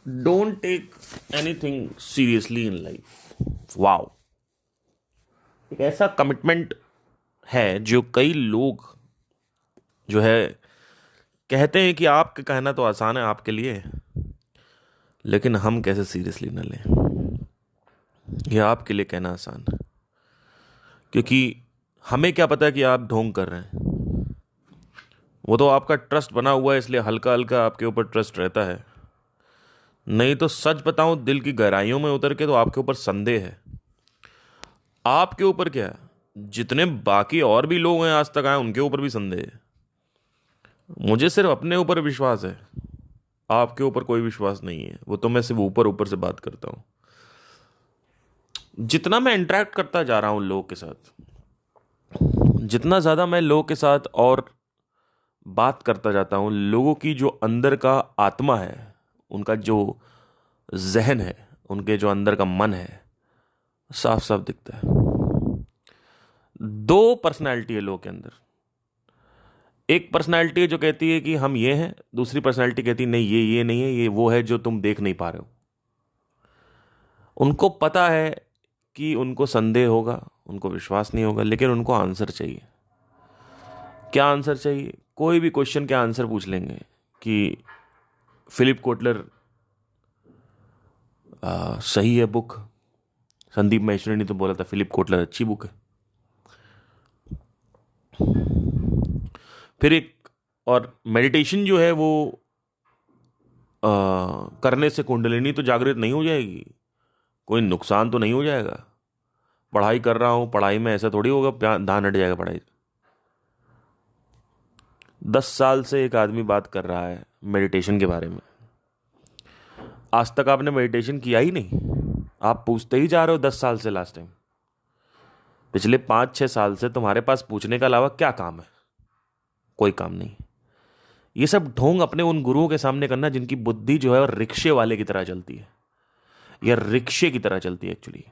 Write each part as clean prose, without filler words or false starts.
Don't take anything seriously in life. Wow, एक ऐसा commitment है जो कई लोग जो है कहते हैं कि आपके कहना तो आसान है आपके लिए, लेकिन हम कैसे सीरियसली न लें। ये आपके लिए कहना आसान है, क्योंकि हमें क्या पता कि आप ढोंग कर रहे हैं। वो तो आपका ट्रस्ट बना हुआ है, इसलिए हल्का हल्का आपके ऊपर ट्रस्ट रहता है। नहीं तो सच बताऊं, दिल की गहराइयों में उतर के तो आपके ऊपर संदेह है। आपके ऊपर क्या है, जितने बाकी और भी लोग हैं आज तक आए उनके ऊपर भी संदेह है। मुझे सिर्फ अपने ऊपर विश्वास है, आपके ऊपर कोई विश्वास नहीं है। वो तो मैं सिर्फ ऊपर ऊपर से बात करता हूं। जितना मैं इंटरेक्ट करता जा रहा हूं लोगों के साथ, जितना ज़्यादा मैं लोगों के साथ और बात करता जाता हूं, लोगों की जो अंदर का आत्मा है, उनका जो जहन है, उनके जो अंदर का मन है, साफ साफ दिखता है। दो पर्सनैलिटी है लोगों के अंदर। एक पर्सनैलिटी है जो कहती है कि हम ये हैं, दूसरी पर्सनैलिटी कहती है नहीं, ये नहीं है, ये वो है जो तुम देख नहीं पा रहे हो। उनको पता है कि उनको संदेह होगा, उनको विश्वास नहीं होगा, लेकिन उनको आंसर चाहिए। क्या आंसर चाहिए? कोई भी क्वेश्चन के आंसर पूछ लेंगे कि फिलिप कोटलर सही है बुक। संदीप महेश्वरी ने तो बोला था फिलिप कोटलर अच्छी बुक है। फिर एक और मेडिटेशन जो है वो करने से कुंडलिनी तो जागृत नहीं हो जाएगी, कोई नुकसान तो नहीं हो जाएगा। पढ़ाई कर रहा हूं, पढ़ाई में ऐसा थोड़ी होगा ध्यान हट जाएगा पढ़ाई। 10 साल से एक आदमी बात कर रहा है मेडिटेशन के बारे में, आज तक आपने मेडिटेशन किया ही नहीं। आप पूछते ही जा रहे हो 10 साल से। लास्ट टाइम पिछले 5-6 साल से तुम्हारे पास पूछने के अलावा क्या काम है? कोई काम नहीं। ये सब ढोंग अपने उन गुरुओं के सामने करना जिनकी बुद्धि जो है और रिक्शे वाले की तरह चलती है, या रिक्शे की तरह चलती है एक्चुअली।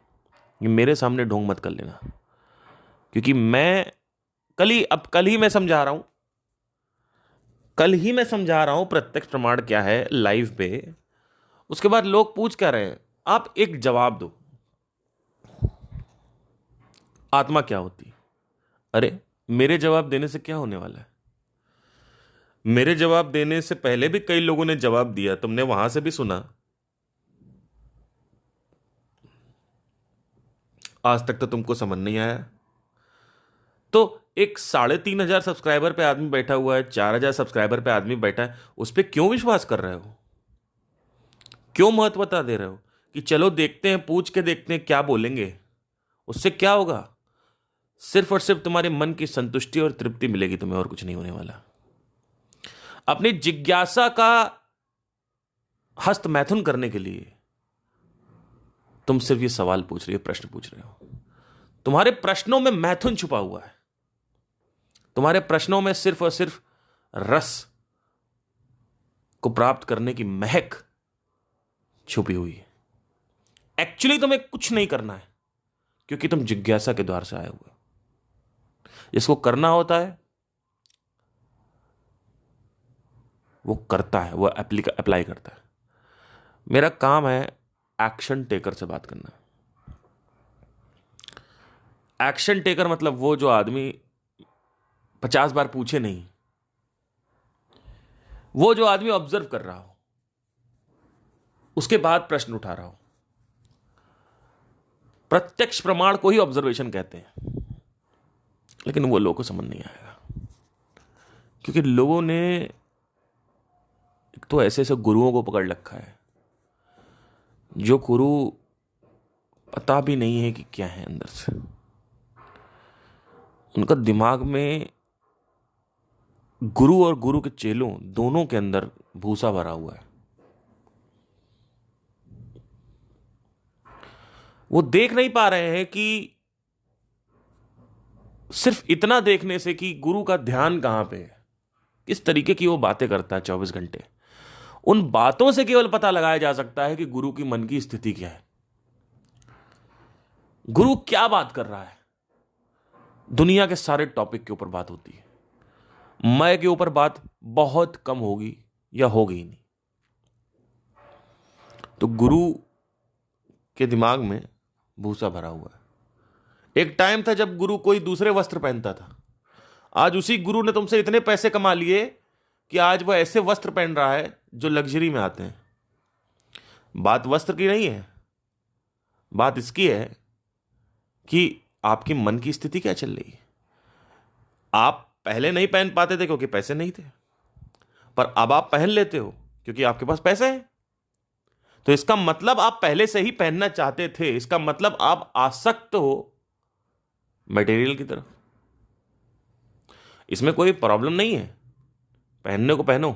ये मेरे सामने ढोंग मत कर लेना, क्योंकि मैं कल ही मैं समझा रहा हूं, प्रत्यक्ष प्रमाण क्या है लाइव पे। उसके बाद लोग पूछ क्या रहे हैं, आप एक जवाब दो। आत्मा क्या होती है? अरे, मेरे जवाब देने से क्या होने वाला है? मेरे जवाब देने से पहले भी कई लोगों ने जवाब दिया, तुमने वहां से भी सुना। आज तक तो तुमको समझ नहीं आया। तो एक 3,500 सब्सक्राइबर पे आदमी बैठा हुआ है, 4,000 सब्सक्राइबर पे आदमी बैठा है, उस पर क्यों विश्वास कर रहे हो? क्यों महत्वता दे रहे हो कि चलो देखते हैं, पूछ के देखते हैं क्या बोलेंगे? उससे क्या होगा? सिर्फ और सिर्फ तुम्हारे मन की संतुष्टि और तृप्ति मिलेगी तुम्हें, और कुछ नहीं होने वाला। अपनी जिज्ञासा का हस्त मैथुन करने के लिए तुम सिर्फ ये सवाल पूछ रहे हो, प्रश्न पूछ रहे हो। तुम्हारे प्रश्नों में मैथुन छुपा हुआ है। तुम्हारे प्रश्नों में सिर्फ और सिर्फ रस को प्राप्त करने की महक छुपी हुई है। एक्चुअली तुम्हें कुछ नहीं करना है, क्योंकि तुम जिज्ञासा के द्वार से आए हुए। जिसको करना होता है वो करता है, वो अप्लाई करता है। मेरा काम है एक्शन टेकर से बात करना। एक्शन टेकर मतलब वो जो आदमी 50 बार पूछे नहीं, वो जो आदमी ऑब्जर्व कर रहा हो, उसके बाद प्रश्न उठा रहा हो। प्रत्यक्ष प्रमाण को ही ऑब्जर्वेशन कहते हैं, लेकिन वो लोगों को समझ नहीं आएगा, क्योंकि लोगों ने एक तो ऐसे ऐसे गुरुओं को पकड़ रखा है, जो गुरु पता भी नहीं है कि क्या है अंदर से। उनका दिमाग में गुरु और गुरु के चेलों दोनों के अंदर भूसा भरा हुआ है। वो देख नहीं पा रहे हैं कि सिर्फ इतना देखने से कि गुरु का ध्यान कहां पे है, किस तरीके की वो बातें करता है 24 घंटे, उन बातों से केवल पता लगाया जा सकता है कि गुरु की मन की स्थिति क्या है। गुरु क्या बात कर रहा है? दुनिया के सारे टॉपिक के ऊपर बात होती है, मैं के ऊपर बात बहुत कम होगी या होगी ही नहीं। तो गुरु के दिमाग में भूसा भरा हुआ है। एक टाइम था जब गुरु कोई दूसरे वस्त्र पहनता था। आज उसी गुरु ने तुमसे इतने पैसे कमा लिए कि आज वह ऐसे वस्त्र पहन रहा है जो लग्जरी में आते हैं। बात वस्त्र की नहीं है, बात इसकी है कि आपकी मन की स्थिति क्या चल रही है। आप पहले नहीं पहन पाते थे क्योंकि पैसे नहीं थे, पर अब आप पहन लेते हो क्योंकि आपके पास पैसे हैं। तो इसका मतलब आप पहले से ही पहनना चाहते थे, इसका मतलब आप आसक्त हो मटेरियल की तरफ। इसमें कोई प्रॉब्लम नहीं है, पहनने को पहनो,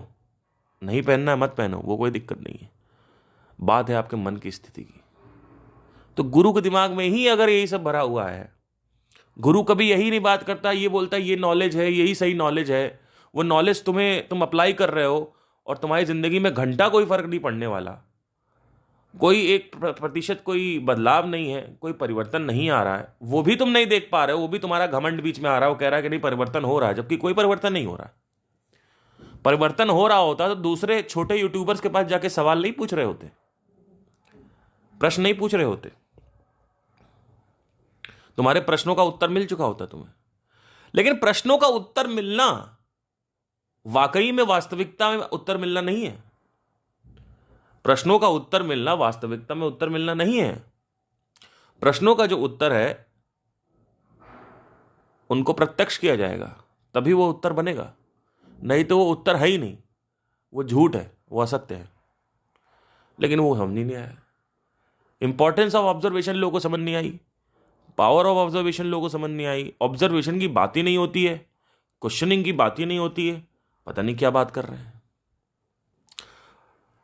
नहीं पहनना है मत पहनो, वो कोई दिक्कत नहीं है। बात है आपके मन की स्थिति की। तो गुरु के दिमाग में ही अगर यही सब भरा हुआ है, गुरु कभी यही नहीं बात करता, ये बोलता ये नॉलेज है, यही सही नॉलेज है, वो नॉलेज तुम अप्लाई कर रहे हो और तुम्हारी जिंदगी में घंटा कोई फर्क नहीं पड़ने वाला, कोई 1% कोई बदलाव नहीं है, कोई परिवर्तन नहीं आ रहा है, वो भी तुम नहीं देख पा रहे हो, वो भी तुम्हारा घमंड बीच में आ रहा है, वो कह रहा है कि नहीं परिवर्तन हो रहा है, जबकि कोई परिवर्तन नहीं हो रहा है। परिवर्तन हो रहा होता तो दूसरे छोटे यूट्यूबर्स के पास जाके सवाल नहीं पूछ रहे होते, प्रश्न नहीं पूछ रहे होते, तुम्हारे प्रश्नों का उत्तर मिल चुका होता तुम्हें। लेकिन प्रश्नों का उत्तर मिलना वाकई में वास्तविकता में उत्तर मिलना नहीं है। प्रश्नों का उत्तर मिलना वास्तविकता में उत्तर मिलना नहीं है। प्रश्नों का जो उत्तर है उनको प्रत्यक्ष किया जाएगा, तभी वो उत्तर बनेगा, नहीं तो वो उत्तर है ही नहीं, वो झूठ है, वो असत्य है। लेकिन वो समझ नहीं आया। इंपॉर्टेंस ऑफ ऑब्जर्वेशन लोगों को समझ नहीं आई, पावर ऑफ ऑब्जर्वेशन लोगों को समझ नहीं आई। ऑब्जर्वेशन की बात ही नहीं होती है, क्वेश्चनिंग की बात ही नहीं होती है, पता नहीं क्या बात कर रहे हैं।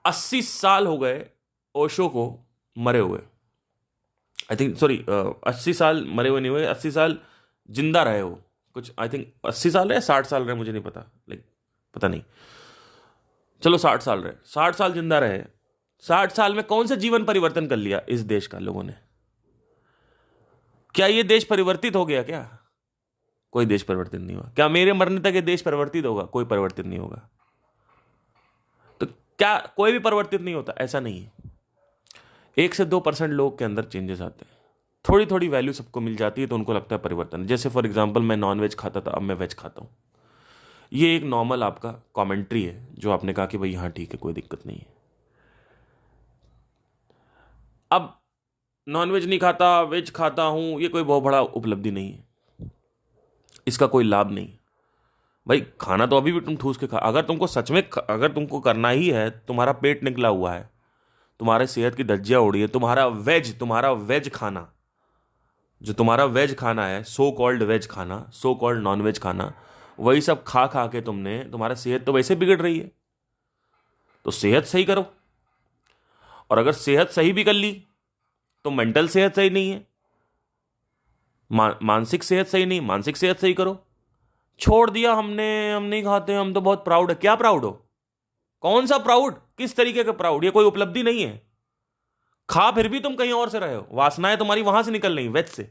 80 साल हो गए ओशो को मरे हुए, आई थिंक, सॉरी 80 साल मरे हुए नहीं हुए, 80 साल जिंदा रहे हो कुछ, आई थिंक 80 साल रहे 60 साल रहे, मुझे नहीं पता, लाइक पता नहीं, चलो 60 साल रहे, 60 साल जिंदा रहे। 60 साल में कौन सा जीवन परिवर्तन कर लिया इस देश का लोगों ने? क्या ये देश परिवर्तित हो गया? क्या कोई देश परिवर्तित नहीं हुआ। क्या मेरे मरने तक ये देश परिवर्तित होगा? कोई परिवर्तित नहीं होगा। तो क्या कोई भी परिवर्तित नहीं होता? ऐसा नहीं है। 1 से 2% लोग के अंदर चेंजेस आते हैं, थोड़ी थोड़ी वैल्यू सबको मिल जाती है तो उनको लगता है परिवर्तन। जैसे फॉर एग्जांपल मैं नॉन वेज खाता था, अब मैं वेज खाता हूं। ये एक नॉर्मल आपका कमेंट्री है जो आपने कहा कि भाई हाँ ठीक है, कोई दिक्कत नहीं है। अब नॉनवेज नहीं खाता, वेज खाता हूं, ये कोई बहुत बड़ा उपलब्धि नहीं है, इसका कोई लाभ नहीं। भाई खाना तो अभी भी तुम ठूस के खा, अगर तुमको सच में अगर तुमको करना ही है, तुम्हारा पेट निकला हुआ है, तुम्हारे सेहत की धज्जियां उड़ी है, तुम्हारा वेज खाना, जो तुम्हारा वेज खाना है, सो कॉल्ड वेज खाना, सो कॉल्ड नॉन वेज खाना, वही सब खा खा के तुम्हारा सेहत तो वैसे बिगड़ रही है, तो सेहत सही करो। और अगर सेहत सही भी कर ली तो मेंटल सेहत सही नहीं है, मानसिक सेहत सही नहीं, मानसिक सेहत सही करो। छोड़ दिया हमने, हम नहीं खाते, हम तो बहुत प्राउड है। क्या प्राउड हो? कौन सा प्राउड? किस तरीके का प्राउड? ये कोई उपलब्धि नहीं है। खा फिर भी तुम कहीं और से रहे हो, वासनाएं तुम्हारी वहां से निकल रही वेज से।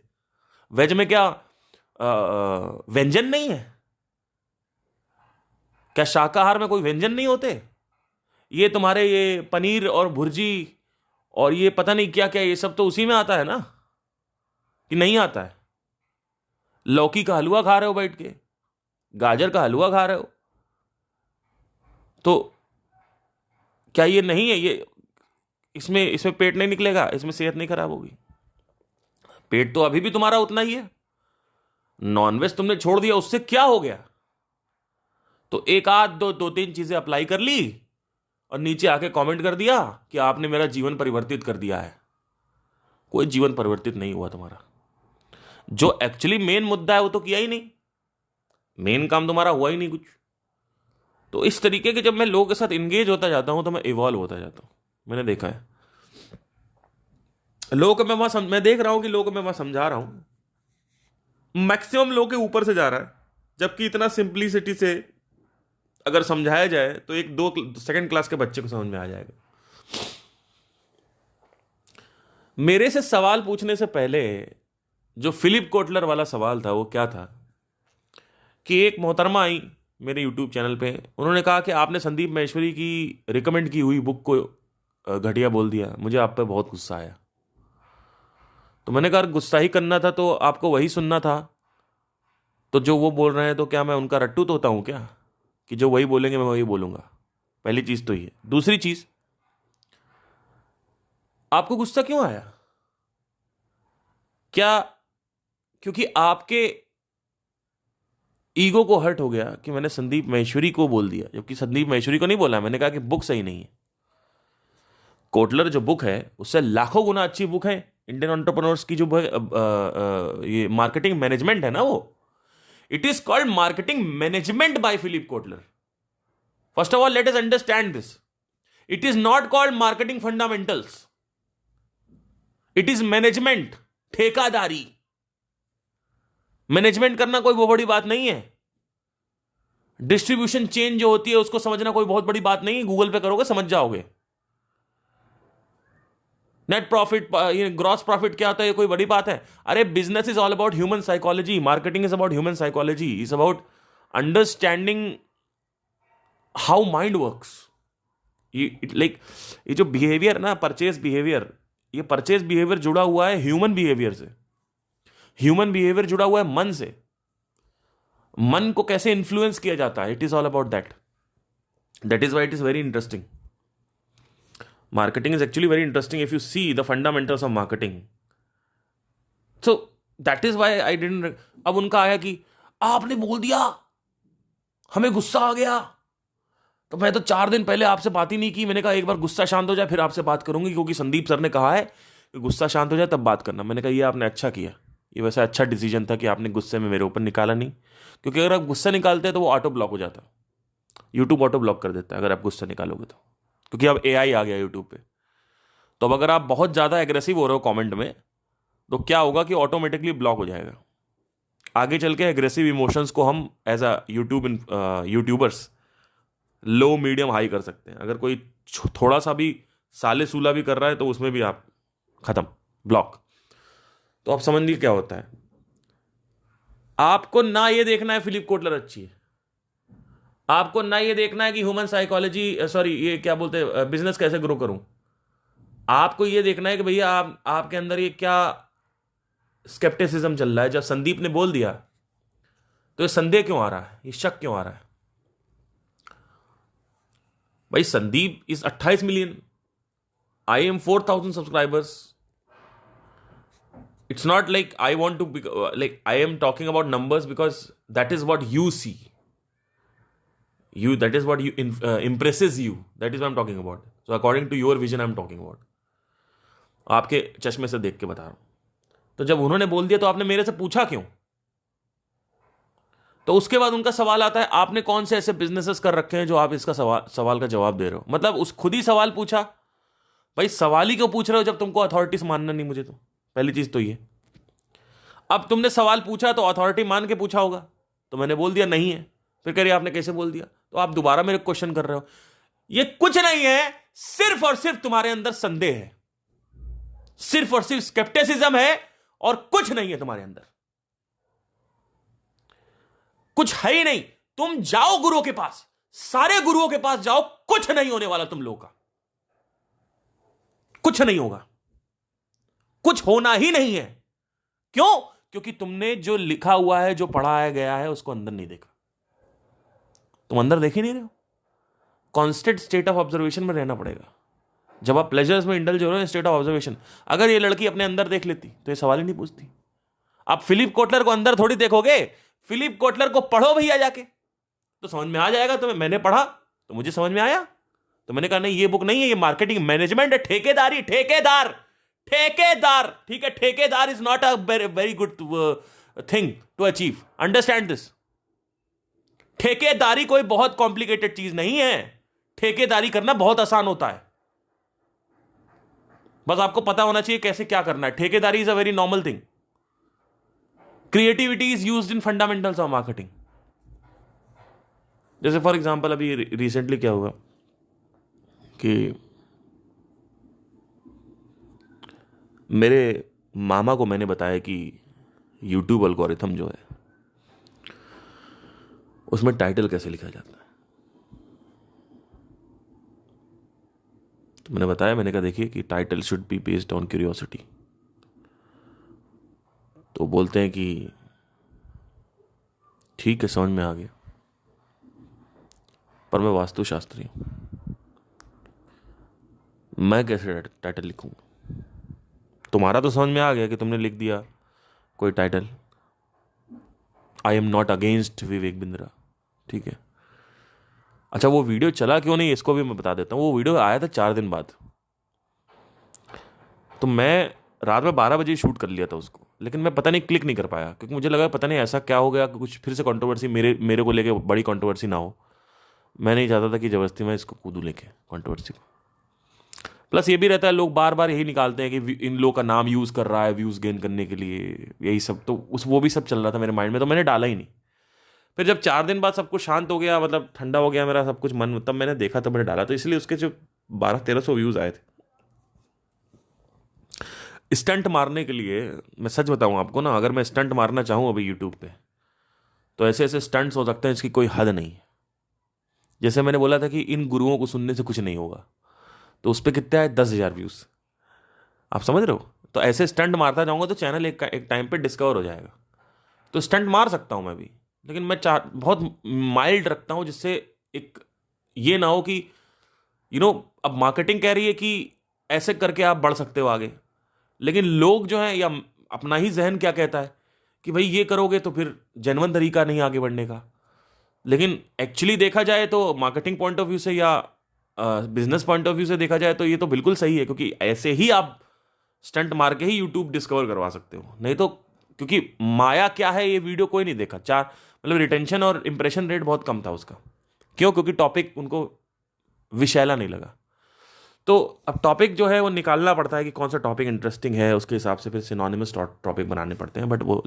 वेज में क्या व्यंजन नहीं है? क्या शाकाहार में कोई व्यंजन नहीं होते? ये तुम्हारे ये पनीर और भुर्जी और ये पता नहीं क्या क्या, ये सब तो उसी में आता है ना, कि नहीं आता है? लौकी का हलवा खा रहे हो बैठ के, गाजर का हलवा खा रहे हो, तो क्या ये नहीं है? ये इसमें पेट नहीं निकलेगा, इसमें सेहत नहीं खराब होगी? पेट तो अभी भी तुम्हारा उतना ही है। नॉनवेज तुमने छोड़ दिया, उससे क्या हो गया? तो एक आध दो तीन चीजें अप्लाई कर ली और नीचे आके कमेंट कर दिया कि आपने मेरा जीवन परिवर्तित कर दिया है। कोई जीवन परिवर्तित नहीं हुआ तुम्हारा। जो एक्चुअली मेन मुद्दा है वो तो किया ही नहीं, मेन काम तुम्हारा हुआ ही नहीं कुछ। तो इस तरीके के जब मैं लोगों के साथ इंगेज होता जाता हूं तो मैं इवॉल्व होता जाता हूं। मैंने देखा है लोगों को मैं देख रहा हूं कि लोगों को मैं वहां समझा रहा हूं, मैक्सिमम लोगों के ऊपर से जा रहा है, जबकि इतना सिंप्लिसिटी से अगर समझाया जाए तो 1-2 सेकंड क्लास के बच्चे को समझ में आ जाएगा। मेरे से सवाल पूछने से पहले जो फिलिप कोटलर वाला सवाल था वो क्या था कि एक मोहतरमा आई मेरे यूट्यूब चैनल पे, उन्होंने कहा कि आपने संदीप महेश्वरी की रिकमेंड की हुई बुक को घटिया बोल दिया, मुझे आप पे बहुत गुस्सा आया। तो मैंने कहा गुस्सा ही करना था तो आपको वही सुनना था, तो जो वो बोल रहे हैं तो क्या मैं उनका रट्टू तो होता हूं क्या, कि जो वही बोलेंगे मैं वही बोलूंगा? पहली चीज तो ये। दूसरी चीज, आपको गुस्सा क्यों आया? क्या क्योंकि आपके ईगो को हर्ट हो गया कि मैंने संदीप महेश्वरी को बोल दिया, जबकि संदीप महेश्वरी को नहीं बोला, मैंने कहा कि बुक सही नहीं है। कोटलर जो बुक है उससे लाखों गुना अच्छी बुक है इंडियन एंटरप्रेन्योर्स की जो बुक ये मार्केटिंग मैनेजमेंट है ना, वो it is called marketing management by Philip Kotler. First of all let us understand this, it is not called marketing fundamentals, it is management, ठेकादारी। मैनेजमेंट करना कोई बहुत बड़ी बात नहीं है। डिस्ट्रीब्यूशन चेन जो होती है उसको समझना कोई बहुत बड़ी बात नहीं है, गूगल पे करोगे समझ जाओगे। नेट प्रॉफिट, ग्रॉस प्रॉफिट क्या होता है, ये कोई बड़ी बात है? अरे business is all about human psychology, marketing is about human psychology, is about understanding how mind works. ये जो बिहेवियर ना, परचेज बिहेवियर, ये परचेज बिहेवियर जुड़ा हुआ है ह्यूमन बिहेवियर से। ह्यूमन बिहेवियर जुड़ा हुआ है मन से। मन को कैसे इन्फ्लुएंस किया जाता है, it is all about that. That is why it is very interesting. Marketing is actually very interesting if you see the fundamentals of marketing. So that is why I didn't. अब उनका आया कि आपने बोल दिया, हमें गुस्सा आ गया, तो मैं तो 4 दिन पहले आपसे बात ही नहीं की। मैंने कहा एक बार गुस्सा शांत हो जाए फिर आपसे बात करूंगी, क्योंकि संदीप सर ने कहा है कि गुस्सा शांत हो जाए तब बात करना। मैंने कहा ये आपने अच्छा किया, ये वैसा अच्छा डिसीजन था कि आपने गुस्से में मेरे ऊपर निकाला नहीं, क्योंकि अगर आप गुस्सा निकालते तो वो ऑटो ब्लॉक हो जाता, यूट्यूब ऑटो ब्लॉक कर देता है अगर आप गुस्सा निकालोगे तो, क्योंकि अब एआई आ गया यूट्यूब पे। तो अब अगर आप बहुत ज़्यादा एग्रेसिव हो रहे हो कमेंट में, तो क्या होगा कि ऑटोमेटिकली ब्लॉक हो जाएगा। आगे चल के एग्रेसिव इमोशंस को हम as a YouTubers low medium high कर सकते हैं। अगर कोई थोड़ा सा भी साले सूला भी कर रहा है तो उसमें भी आप खत्म, ब्लॉक। तो आप समझ लीजिए क्या होता है। आपको ना ये देखना है फिलिप कोटलर अच्छी है, आपको ना ये देखना है कि ह्यूमन साइकोलॉजी, सॉरी ये क्या बोलते हैं, बिजनेस कैसे ग्रो करूं। आपको ये देखना है कि भैया आपके अंदर ये क्या स्केप्टिसिज्म चल रहा है। जब संदीप ने बोल दिया तो ये संदेह क्यों आ रहा है, ये शक क्यों आ रहा है? भाई Sandeep is 28 million, I am 4,000 subscribers. It's not like I want to be like, I am talking about numbers because that is what you see. That is what impresses you. That is what I'm talking about. So according to your vision, I'm talking about. आपके चश्मे से देख के बता रहा हूं। तो जब उन्होंने बोल दिया तो आपने मेरे से पूछा क्यों? तो उसके बाद उनका सवाल आता है, आपने कौन से ऐसे बिजनेसेस कर रखे हैं जो आप इसका सवाल का जवाब दे रहे हो? मतलब उस खुद ही सवाल पूछा। भाई सवाल ही क्यों पूछ रहे हो जब तुमको अथॉरिटीज मानना नहीं? मुझे तो पहली चीज तो ये। अब तुमने सवाल पूछा तो अथॉरिटी मान के पूछा होगा, तो मैंने बोल दिया नहीं है। फिर कह रही आपने कैसे बोल दिया? तो आप दोबारा मेरे क्वेश्चन कर रहे हो। ये कुछ नहीं है, सिर्फ और सिर्फ तुम्हारे अंदर संदेह है, सिर्फ और सिर्फ स्केप्टिसिज्म है, और कुछ नहीं है तुम्हारे अंदर, कुछ है ही नहीं। तुम जाओ गुरुओं के पास, सारे गुरुओं के पास जाओ, कुछ नहीं होने वाला तुम लोगों का, कुछ नहीं होगा, कुछ होना ही नहीं है। क्यों? क्योंकि तुमने जो लिखा हुआ है, जो पढ़ाया गया है, उसको अंदर नहीं देखा। तुम अंदर देख ही नहीं रहे हो। कॉन्स्टेंट स्टेट ऑफ ऑब्जर्वेशन में रहना पड़ेगा। जब आप प्लेजर्स में इंडल्ज हो रहे हो, स्टेट ऑफ ऑब्जर्वेशन। अगर ये लड़की अपने अंदर देख लेती तो ये सवाल ही नहीं पूछती। आप फिलिप कोटलर को अंदर थोड़ी देखोगे, फिलिप कोटलर को पढ़ो भैया जाके, तो समझ में आ जाएगा तुम्हें। मैंने पढ़ा तो मुझे समझ में आया, तो मैंने कहा नहीं ये बुक नहीं है, ये मार्केटिंग मैनेजमेंट है, ठेकेदारी, ठेकेदार, ठेकेदार, ठीक है। ठेकेदार is not a very good thing to achieve, understand this. ठेकेदारी कोई बहुत कॉम्प्लिकेटेड चीज नहीं है, ठेकेदारी करना बहुत आसान होता है। बस आपको पता होना चाहिए कैसे क्या करना है। ठेकेदारी is a very normal thing. Creativity is used in fundamentals of marketing. जैसे फॉर एग्जांपल अभी रिसेंटली क्या हुआ कि मेरे मामा को मैंने बताया कि यूट्यूब एल्गोरिथम जो है उसमें टाइटल कैसे लिखा जाता है। तो तो मैंने बताया, मैंने कहा देखिए कि title should be based on curiosity. तो बोलते हैं कि ठीक है, समझ में आ गया, पर मैं वास्तुशास्त्री हूं, मैं कैसे टाइटल लिखूंगा? तुम्हारा तो समझ में आ गया कि तुमने लिख दिया कोई title, I am not against Vivek Bindra, ठीक है। अच्छा, वो वीडियो चला क्यों नहीं, इसको भी मैं बता देता हूँ। वो वीडियो आया था 4 दिन बाद, तो मैं रात में 12 बजे शूट कर लिया था उसको, लेकिन मैं पता नहीं क्लिक नहीं कर पाया, क्योंकि मुझे लगा पता नहीं ऐसा क्या हो गया कि कुछ फिर से कंट्रोवर्सी मेरे को लेके बड़ी कंट्रोवर्सी ना हो। मैं नहीं चाहता था कि जबरदस्ती मैं इसको कूदू लेके कंट्रोवर्सी को। प्लस ये भी रहता है, लोग बार बार यही निकालते हैं कि इन लोग का नाम यूज़ कर रहा है व्यूज़ गेन करने के लिए, यही सब। तो वो भी सब चल रहा था मेरे माइंड में, तो मैंने डाला ही नहीं। फिर जब 4 दिन बाद सब कुछ शांत हो गया, मतलब ठंडा हो गया मेरा सब कुछ मन, तब मैंने देखा, तब मैंने डाला। तो इसलिए उसके जो 1200-1300 व्यूज़ आए थे। स्टंट मारने के लिए, मैं सच बताऊं आपको ना, अगर मैं स्टंट मारना चाहूं अभी यूट्यूब पे, तो ऐसे ऐसे स्टंट्स हो सकते हैं इसकी कोई हद नहीं है। जैसे मैंने बोला था कि इन गुरुओं को सुनने से कुछ नहीं होगा, तो उस पर कितने आए? 10,000 व्यूज। आप समझ रहे हो? तो ऐसे स्टंट मारता जाऊंगा तो चैनल एक टाइम पे डिस्कवर हो जाएगा। तो स्टंट मार सकता हूं मैं भी, लेकिन मैं बहुत माइल्ड रखता हूं, जिससे एक ये ना हो कि अब मार्केटिंग कह रही है कि ऐसे करके आप बढ़ सकते हो आगे, लेकिन लोग जो है, या अपना ही जहन क्या कहता है कि भाई ये करोगे तो फिर जेन्युइन तरीका नहीं आगे बढ़ने का। लेकिन एक्चुअली देखा जाए तो मार्केटिंग पॉइंट ऑफ व्यू से या बिजनेस पॉइंट ऑफ व्यू से देखा जाए तो ये तो बिल्कुल सही है, क्योंकि ऐसे ही आप स्टंट मार के ही यूट्यूब डिस्कवर करवा सकते हो। नहीं तो, क्योंकि माया क्या है, ये वीडियो कोई नहीं देखा। मतलब रिटेंशन और इंप्रेशन रेट बहुत कम था उसका। क्यों? क्योंकि टॉपिक उनको विषैला नहीं लगा। तो अब टॉपिक जो है वो निकालना पड़ता है कि कौन सा टॉपिक इंटरेस्टिंग है, उसके हिसाब से फिर सिनोनिमस टॉपिक बनाने पड़ते हैं। बट वो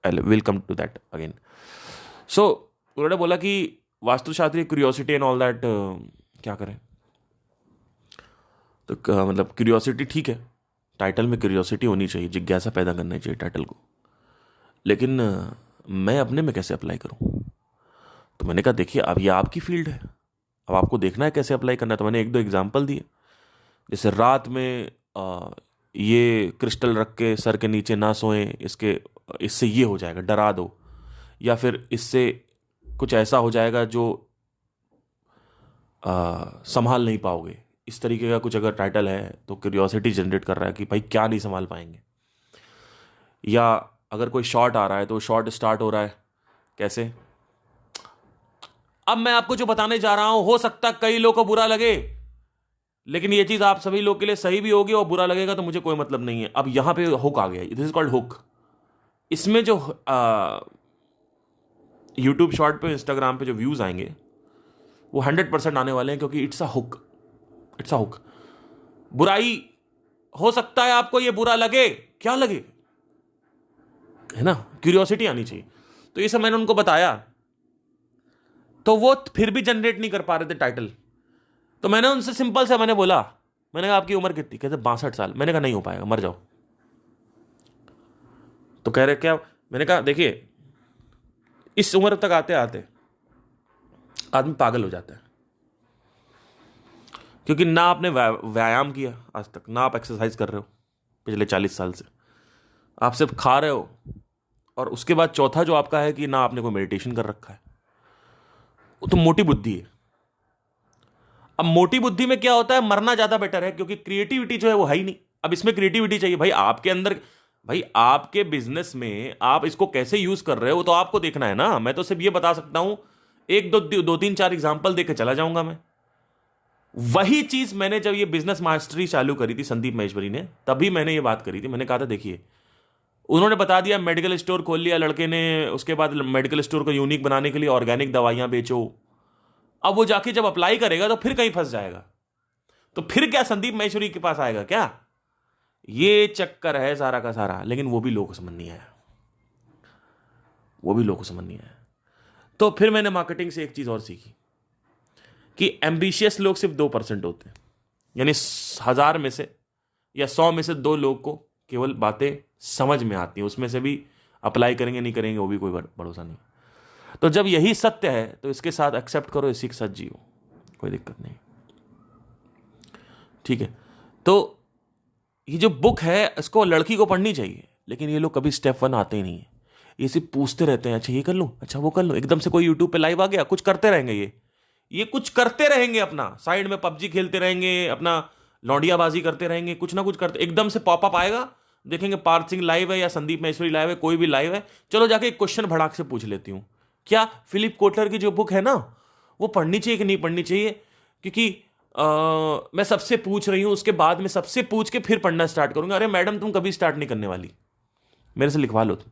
will come to that again. So उन्होंने बोला कि वास्तुशास्त्री क्यूरियोसिटी एंड ऑल दैट, क्या करें? तो मतलब क्यूरियोसिटी ठीक है, टाइटल में क्यूरियोसिटी होनी चाहिए, जिज्ञासा पैदा करनी चाहिए टाइटल को, लेकिन मैं अपने में कैसे अप्लाई करूं? तो मैंने कहा देखिए, अब ये आपकी फील्ड है, अब आपको देखना है कैसे अप्लाई करना है। तो मैंने 1-2 एग्जाम्पल दिए, जैसे रात में ये क्रिस्टल रख के सर के नीचे ना सोएं, इससे ये हो जाएगा, डरा दो, या फिर इससे कुछ ऐसा हो जाएगा जो संभाल नहीं पाओगे। इस तरीके का कुछ अगर टाइटल है तो क्यूरियोसिटी जनरेट कर रहा है कि भाई क्या नहीं संभाल पाएंगे। या अगर कोई शॉट आ रहा है तो शॉट स्टार्ट हो रहा है कैसे? अब मैं आपको जो बताने जा रहा हूं, हो सकता कई लोगों को बुरा लगे, लेकिन ये चीज आप सभी लोग के लिए सही भी होगी, और बुरा लगेगा तो मुझे कोई मतलब नहीं है। अब यहां पे हुक आ गया, दिस इज कॉल्ड हुक। इसमें जो यूट्यूब शॉर्ट पे, इंस्टाग्राम पे जो व्यूज आएंगे वो 100% आने वाले हैं, क्योंकि it's a hook. It's a hook. बुराई, हो सकता है आपको ये बुरा लगे, क्या लगे, है ना? क्यूरियोसिटी आनी चाहिए। तो ये सब मैंने उनको बताया, तो वो फिर भी जनरेट नहीं कर पा रहे थे टाइटल। तो मैंने उनसे सिंपल से मैंने बोला, मैंने कहा आपकी उम्र कितनी? कहते 62 साल। मैंने कहा नहीं हो पाएगा, मर जाओ। तो कह रहे क्या? मैंने कहा देखिए, इस उम्र तक आते आते आदमी पागल हो जाता है, क्योंकि ना आपने व्यायाम किया आज तक, ना आप एक्सरसाइज कर रहे हो पिछले 40 साल से, आप सिर्फ खा रहे हो। और उसके बाद चौथा जो आपका है कि ना आपने कोई मेडिटेशन कर रखा है। वो तो मोटी बुद्धि है। अब मोटी बुद्धि में क्या होता है, मरना ज्यादा बेटर है, क्योंकि क्रिएटिविटी जो है वो है ही नहीं। अब इसमें क्रिएटिविटी चाहिए भाई आपके अंदर। भाई आपके बिजनेस में आप इसको कैसे यूज कर रहे हो तो आपको देखना है ना। मैं तो सिर्फ ये बता सकता हूं, एक दो तीन चार एग्जांपल देकर चला जाऊंगा मैं। वही चीज मैंने जब ये बिजनेस मास्टरी चालू करी थी संदीप महेश्वरी ने, तभी मैंने ये बात करी थी। मैंने कहा था देखिए, उन्होंने बता दिया मेडिकल स्टोर खोल लिया लड़के ने, उसके बाद मेडिकल स्टोर को यूनिक बनाने के लिए ऑर्गेनिक दवाइयां बेचो। अब वो जाके जब अप्लाई करेगा तो फिर कहीं फंस जाएगा, तो फिर क्या संदीप महेश्वरी के पास आएगा क्या? ये चक्कर है सारा का सारा। लेकिन वो भी लोगों को समझ नहीं आया, वो भी लोगों को समझ नहीं आया। तो फिर मैंने मार्केटिंग से एक चीज और सीखी कि एम्बिशियस लोग सिर्फ 2% होते हैं, यानी 1000 में से या 100 में से 2 लोग को केवल बातें समझ में आती हैं, उसमें से भी अप्लाई करेंगे नहीं करेंगे वो भी कोई भरोसा नहीं। तो जब यही सत्य है तो इसके साथ एक्सेप्ट करो, इसी के साथ जियो, कोई दिक्कत नहीं। ठीक है, तो ये जो बुक है इसको लड़की को पढ़नी चाहिए, लेकिन ये लोग कभी स्टेप 1 आते ही नहीं है। ये सिर्फ पूछते रहते हैं, अच्छा ये कर लूं, अच्छा वो कर लूं। एकदम से कोई यूट्यूब पे लाइव आ गया, कुछ करते रहेंगे, ये कुछ करते रहेंगे, अपना साइड में पबजी खेलते रहेंगे, अपना लौंडियाबाजी करते रहेंगे, कुछ ना कुछ करते। एकदम से पॉपअप आएगा, देखेंगे पार्थ सिंह लाइव है या संदीप महेश्वरी लाइव है, कोई भी लाइव है, चलो जाके एक क्वेश्चन भड़ाक से पूछ लेती हूं। क्या फिलिप कोटलर की जो बुक है ना, वो पढ़नी चाहिए कि नहीं पढ़नी चाहिए? क्योंकि मैं सबसे पूछ रही हूं, उसके बाद में सबसे पूछ के फिर पढ़ना स्टार्ट करूंगा। अरे मैडम, तुम कभी स्टार्ट नहीं करने वाली, मेरे से लिखवा लो तुम,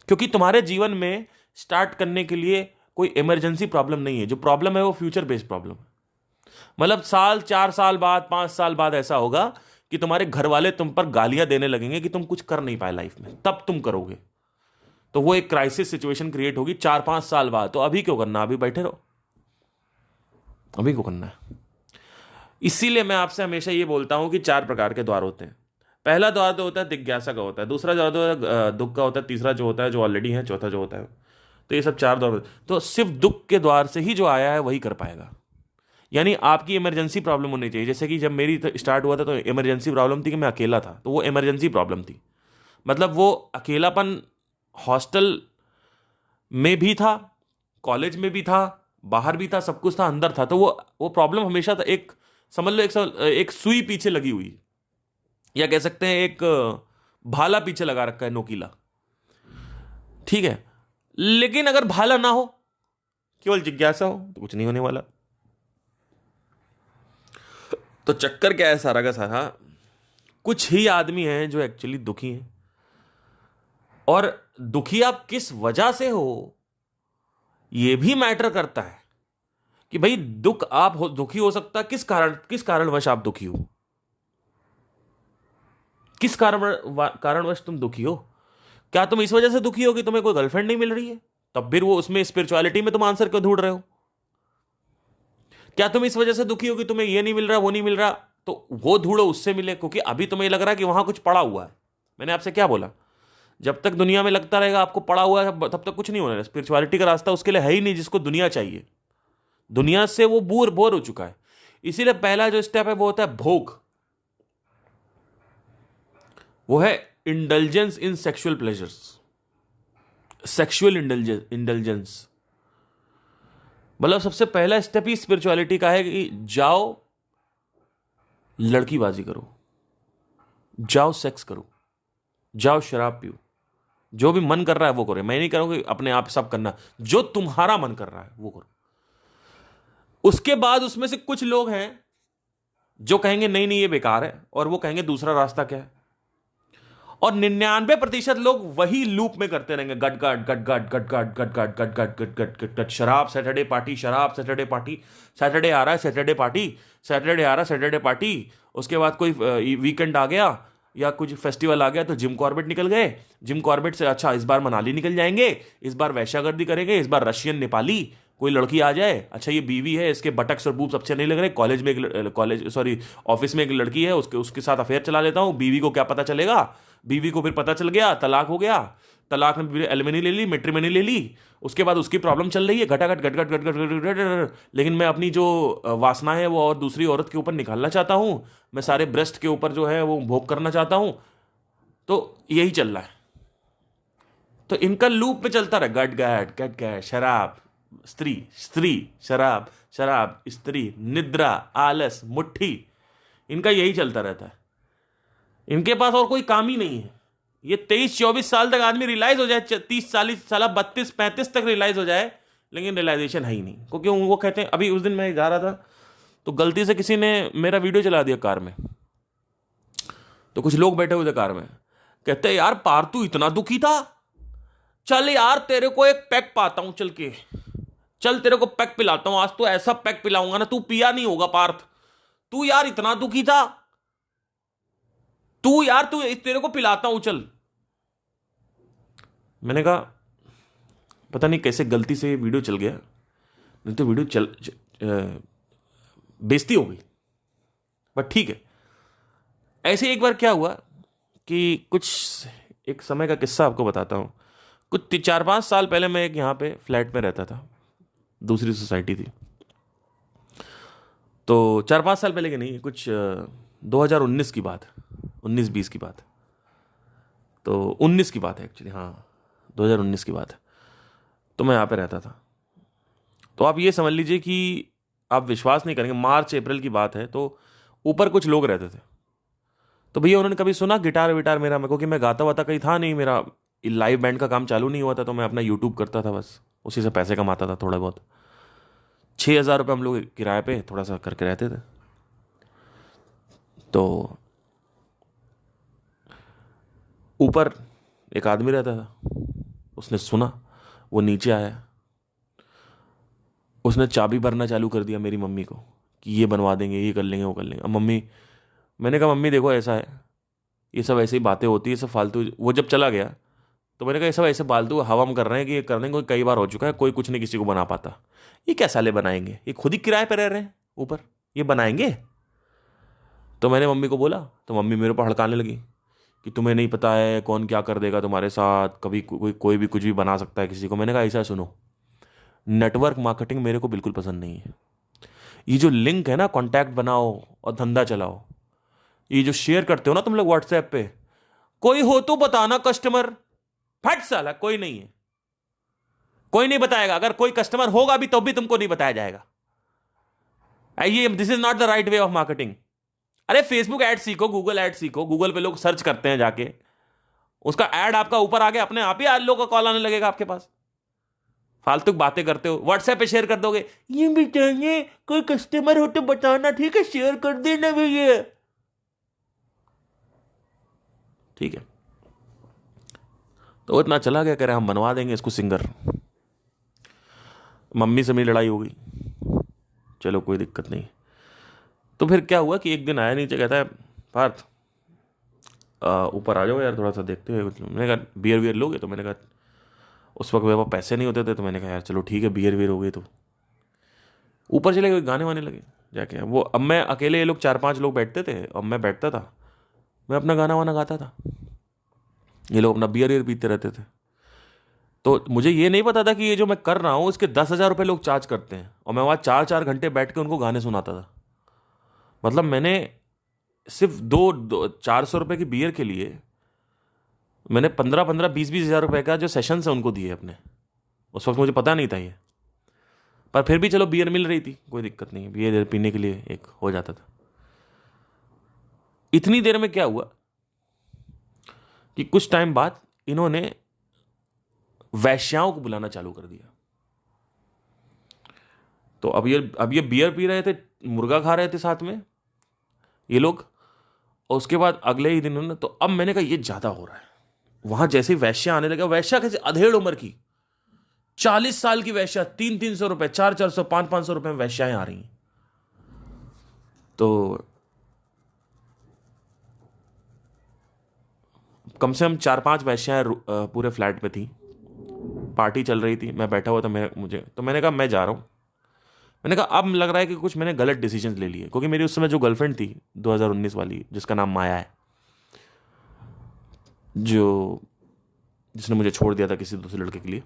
क्योंकि तुम्हारे जीवन में स्टार्ट करने के लिए कोई इमरजेंसी प्रॉब्लम नहीं है। जो प्रॉब्लम है वो फ्यूचर बेस्ड प्रॉब्लम है। मतलब 4 साल बाद, 5 साल बाद ऐसा होगा कि तुम्हारे घर वाले तुम पर गालियां देने लगेंगे कि तुम कुछ कर नहीं पाए लाइफ में, तब तुम करोगे। तो वो एक क्राइसिस सिचुएशन क्रिएट होगी 4-5 साल बाद। तो अभी क्यों करना, अभी बैठे रहो, अभी क्यों करना है? इसीलिए मैं आपसे हमेशा ये बोलता हूं कि 4 प्रकार के द्वार होते हैं। पहला द्वार तो होता है जिज्ञासा का होता है, दूसरा द्वार तो दुख का होता है, तीसरा जो होता है जो ऑलरेडी है, चौथा जो होता है। तो ये सब 4 द्वार। तो सिर्फ दुख के द्वार से ही जो आया है वही कर पाएगा। यानी आपकी इमरजेंसी प्रॉब्लम होनी चाहिए। जैसे कि जब मेरी स्टार्ट हुआ था तो इमरजेंसी प्रॉब्लम थी कि मैं अकेला था, तो वो इमरजेंसी प्रॉब्लम थी। मतलब वो अकेलापन हॉस्टल में भी था, कॉलेज में भी था, बाहर भी था, सब कुछ था, अंदर था। तो वो प्रॉब्लम हमेशा था। एक समझ लो, एक सुई पीछे लगी हुई, या कह सकते हैं एक भाला पीछे लगा रखा है, नोकीला। ठीक है, लेकिन अगर भाला ना हो, केवल जिज्ञासा हो, तो कुछ नहीं होने वाला। तो चक्कर क्या है सारा का सारा, कुछ ही आदमी हैं जो एक्चुअली दुखी हैं। और दुखी आप किस वजह से हो, यह भी मैटर करता है कि भाई दुख आप दुखी हो सकता, किस कारणवश आप दुखी हो, किस कारणवश तुम दुखी हो। क्या तुम इस वजह से दुखी हो कि तुम्हें कोई गर्लफ्रेंड नहीं मिल रही है? तब फिर वो उसमें स्पिरिचुअलिटी में तुम आंसर क्यों ढूंढ रहे हो? क्या तुम इस वजह से दुखी हो कि तुम्हें ये नहीं मिल रहा, वो नहीं मिल रहा? तो वो ढूंढो, उससे मिले, क्योंकि अभी तुम्हें लग रहा है कि वहां कुछ पड़ा हुआ है। मैंने आपसे क्या बोला, जब तक दुनिया में लगता रहेगा आपको पड़ा हुआ है, तब तक कुछ नहीं होना है। स्पिरिचुअलिटी का रास्ता उसके लिए है ही नहीं जिसको दुनिया चाहिए। दुनिया से वो बोर हो चुका है। इसीलिए पहला जो स्टेप है वो होता है भोग, वो है indulgence in sexual pleasures, sexual indulgence. मतलब सबसे पहला स्टेप ही स्पिरिचुअलिटी का है कि जाओ लड़कीबाजी करो, जाओ सेक्स करो, जाओ शराब पियो, जो भी मन कर रहा है वो करो। मैं नहीं करूंगा कि अपने आप सब करना, जो तुम्हारा मन कर रहा है वो करो। उसके बाद उसमें से कुछ लोग हैं जो कहेंगे नहीं नहीं ये बेकार है, और वो कहेंगे दूसरा रास्ता क्या है। और 99% लोग वही लूप में करते रहेंगे, गट गट गट गट गट गट गट गट गट गट गट गट गट गट। शराब सैटरडे पार्टी, शराब सैटरडे पार्टी, सैटरडे आ रहा है सैटरडे पार्टी, सैटरडे आ रहा है सैटरडे पार्टी। उसके बाद कोई वीकेंड आ गया या कुछ फेस्टिवल आ गया तो जिम कॉर्बेट निकल गए। जिम कॉर्बेट से अच्छा इस बार मनाली निकल जाएंगे, इस बार वैश्यागर्दी करेंगे, इस बार रशियन नेपाली कोई लड़की आ जाए, अच्छा ये बीवी है, इसके बटक्स और बूब्स अच्छे नहीं लग रहे, ऑफिस में एक लड़की है, उसके साथ अफेयर चला लेता हूं। बीवी को क्या पता चलेगा, बीवी को फिर पता चल गया, तलाक हो गया, तलाक में एलिमनी ले ली, मैट्रिमनी ले ली। उसके बाद उसकी प्रॉब्लम चल रही है घटाघट घट घट घट घट घट घट, लेकिन मैं अपनी जो वासना है वो और दूसरी औरत के ऊपर निकालना चाहता हूं, मैं सारे ब्रेस्ट के ऊपर जो है वो भोग करना चाहता हूं। तो यही चल रहा है। तो इनका लूप में चलता रहा, गट गट शराब स्त्री, स्त्री शराब, शराब स्त्री, निद्रा आलस मुट्ठी, इनका यही चलता रहता है। इनके पास और कोई काम ही नहीं है। ये 23-24 साल तक आदमी रियलाइज हो जाए, 30-40 साल 32-35 तक रियलाइज हो जाए, लेकिन रियलाइजेशन है ही नहीं। क्योंकि वो कहते हैं, अभी उस दिन मैं जा रहा था तो गलती से किसी ने मेरा वीडियो चला दिया कार में। तो कुछ लोग बैठे हुए थे कार में, कहते यार पार्थू इतना दुखी था, चल यार तेरे को एक पैक पाता हूं, चल तेरे को पैक पिलाता हूं, आज तो ऐसा पैक पिलाऊंगा ना तू पिया नहीं होगा पार्थ। तू यार इतना दुखी था, तू तेरे को पिलाता हूं चल। मैंने कहा पता नहीं कैसे गलती से वीडियो चल गया, नहीं तो वीडियो बेइज्जती हो गई। बट ठीक है। ऐसे एक बार क्या हुआ कि एक समय का किस्सा आपको बताता हूं। कुछ 4-5 साल पहले मैं एक यहां पे फ्लैट में रहता था, दूसरी सोसाइटी थी। तो 4-5 साल पहले की नहीं, कुछ 2019 की बात, 19-20 की बात, तो 19 की बात है एक्चुअली, हाँ 2019 की बात है। तो मैं यहाँ पे रहता था। तो आप ये समझ लीजिए कि आप विश्वास नहीं करेंगे, मार्च अप्रैल की बात है। तो ऊपर कुछ लोग रहते थे। तो भैया उन्होंने कभी सुना गिटार विटार मेरा, मेरे को कि मैं गाता वाता कहीं था नहीं, मेरा लाइव बैंड का काम चालू नहीं हुआ था, तो मैं अपना यूट्यूब करता था, बस उसी से पैसे कमाता था थोड़ा बहुत। 6,000 रुपये हम लोग किराए पे थोड़ा सा करके रहते थे। तो ऊपर एक आदमी रहता था, उसने सुना, वो नीचे आया, उसने चाबी भरना चालू कर दिया मेरी मम्मी को कि ये बनवा देंगे, ये कर लेंगे, वो कर लेंगे। अब मम्मी, मैंने कहा मम्मी देखो ऐसा है, ये सब ऐसी ही बातें होती है, सब फालतू। वो जब चला गया तो मैंने कहा ये सब ऐसे फालतू हवा हम कर रहे हैं कि ये करने को कई बार हो चुका है, कोई कुछ नहीं किसी को बना पाता। ये क्या साले बनाएंगे, ये खुद ही किराए पर रह रहे हैं ऊपर, ये बनाएंगे। तो मैंने मम्मी को बोला, तो मम्मी मेरे पर हड़काने लगी कि तुम्हें नहीं पता है कौन क्या कर देगा तुम्हारे साथ, कभी कोई भी कुछ भी बना सकता है किसी को। मैंने कहा ऐसा सुनो, नेटवर्क मार्केटिंग मेरे को बिल्कुल पसंद नहीं है। ये जो लिंक है ना, कॉन्टैक्ट बनाओ और धंधा चलाओ, ये जो शेयर करते हो ना तुम लोग व्हाट्सएप पे, कोई हो तो बताना कस्टमर। फट साला, कोई नहीं है, कोई नहीं बताएगा। अगर कोई कस्टमर होगा भी तो भी तुमको नहीं बताया जाएगा। ये this is not the right way of marketing. अरे फेसबुक ऐड सीखो, गूगल ऐड सीखो, गूगल पे लोग सर्च करते हैं जाके, उसका ऐड आपका ऊपर आगे अपने आप ही आज लोगों का कॉल आने लगेगा आपके पास। फालतू बातें करते हो, व्हाट्सएप पे शेयर कर दोगे, ये बताइए कोई कस्टमर हो तो बताना, ठीक है, शेयर कर देना भैया, ठीक है। तो इतना चला गया, कह रहे हम बनवा देंगे इसको सिंगर। मम्मी से मेरी लड़ाई हो गई, चलो कोई दिक्कत नहीं। तो फिर क्या हुआ कि एक दिन आया नीचे, कहता है पार्थ ऊपर आ जाओ यार, थोड़ा सा देखते हुए। मैंने कहा बियर वियर लोगे? तो मैंने कहा उस वक्त मेरे पास पैसे नहीं होते थे, तो मैंने कहा यार चलो ठीक है, बियर वियर हो गई। तो ऊपर चले गए, गाने वाने लगे जाके। वो अब मैं अकेले, ये लोग 4-5 लोग बैठते थे और मैं बैठता था, मैं अपना गाना वाना गाता था, ये लोग अपना बियर वियर पीते रहते थे। तो मुझे ये नहीं पता था कि ये जो मैं कर रहा हूँ इसके 10,000 रुपये लोग चार्ज करते हैं, और मैं वहाँ 4-4 घंटे बैठ के उनको गाने सुनाता था। मतलब मैंने सिर्फ 400 रुपये की बियर के लिए मैंने 15-15, 20-20 हज़ार रुपये का जो सेशन है उनको दिए अपने। उस वक्त मुझे पता नहीं था ये, पर फिर भी चलो बियर मिल रही थी, कोई दिक्कत नहीं, बियर पीने के लिए एक हो जाता था। इतनी देर में क्या हुआ कि कुछ टाइम बाद इन्होंने वैश्याओं को बुलाना चालू कर दिया। तो अब ये बियर पी रहे थे, मुर्गा खा रहे थे साथ में ये लोग, और उसके बाद अगले ही दिन उन्होंने, तो अब मैंने कहा ये ज्यादा हो रहा है। वहां जैसे ही वैश्या आने लगा, वैश्या कैसे अधेड़ उम्र की 40 साल की वैश्या, 300-300 रुपए, 400-400, 500-500 रुपए में वैश्याएं आ रही हैं। तो कम से कम 4-5 वैश्याएं पूरे फ्लैट में थी, पार्टी चल रही थी, मैं बैठा हुआ था। मैंने कहा मैं जा रहा हूं। मैंने कहा अब लग रहा है कि कुछ मैंने गलत डिसीजन ले लिए, क्योंकि मेरी उस समय जो गर्लफ्रेंड थी 2019 वाली, जिसका नाम माया है, जो जिसने मुझे छोड़ दिया था किसी दूसरे लड़के के लिए,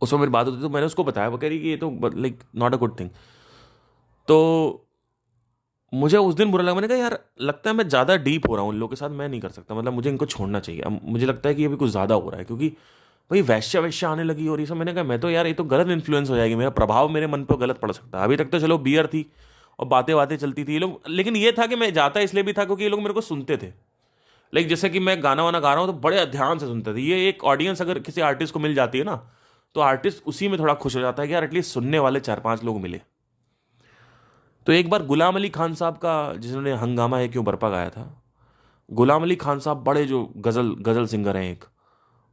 उसमें मेरी बात होती, तो मैंने उसको बताया, वो कह रही कि ये तो like not a good thing. तो मुझे उस दिन बुरा लगा। मैंने कहा यार लगता है मैं ज़्यादा डीप हो रहा हूँ इन लोगों के साथ, मैं नहीं कर सकता, मतलब मुझे इनको छोड़ना चाहिए। अब मुझे लगता है कि ये भी कुछ ज़्यादा हो रहा है, क्योंकि भाई वैश्या वैश्या आने लगी और ये सब। मैंने कहा मैं तो यार, ये तो गलत इन्फ्लुएंस हो जाएगी, मेरा प्रभाव मेरे मन पर गलत पड़ सकता है। अभी तक तो चलो बियर थी और बातें बातें चलती थी ये लोग, लेकिन ये था कि मैं जाता इसलिए भी था क्योंकि ये लोग मेरे को सुनते थे। लाइक जैसे कि मैं गाना वाना गा रहा हूँ तो बड़े ध्यान से सुनते थे। ये एक ऑडियंस अगर किसी आर्टिस्ट को मिल जाती है ना, तो आर्टिस्ट उसी में थोड़ा खुश हो जाता है कि यार एटलीस्ट सुनने वाले 4-5 लोग मिले। तो एक बार गुलाम अली खान साहब का, जिन्होंने हंगामा है क्यों बरपा गाया था, गुलाम अली खान साहब बड़े जो गजल सिंगर हैं एक,